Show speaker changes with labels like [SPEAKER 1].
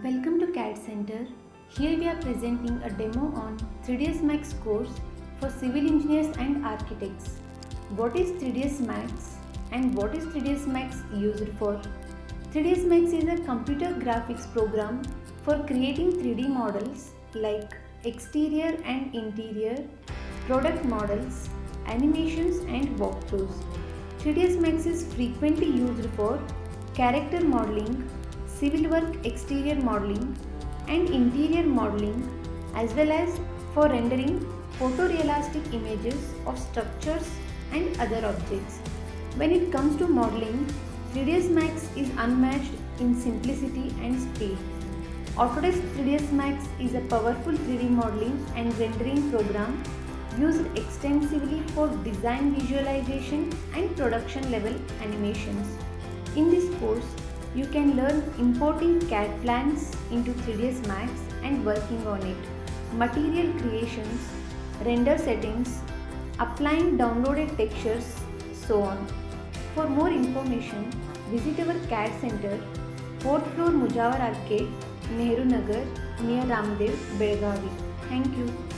[SPEAKER 1] Welcome to CADD Centre. Here we are presenting a demo on 3ds Max course for civil engineers and architects. What is 3ds Max and what is 3ds Max used for? 3ds Max is a computer graphics program for creating 3D models like exterior and interior, product models, animations and walkthroughs. 3ds Max is frequently used for character modeling, civil work exterior modeling and interior modeling, as well as for rendering photorealistic images of structures and other objects. When it comes to modeling, 3ds Max is unmatched in simplicity and speed. Autodesk 3ds Max is a powerful 3D modeling and rendering program used extensively for design visualization and production level animations. In this course, you can learn importing CAD plans into 3ds Max and working on it, material creations, render settings, applying downloaded textures, so on. For more information, visit our CAD Center, 4th floor Mujawar Arcade, Nehru Nagar, near Ramdev, Belagavi. Thank you.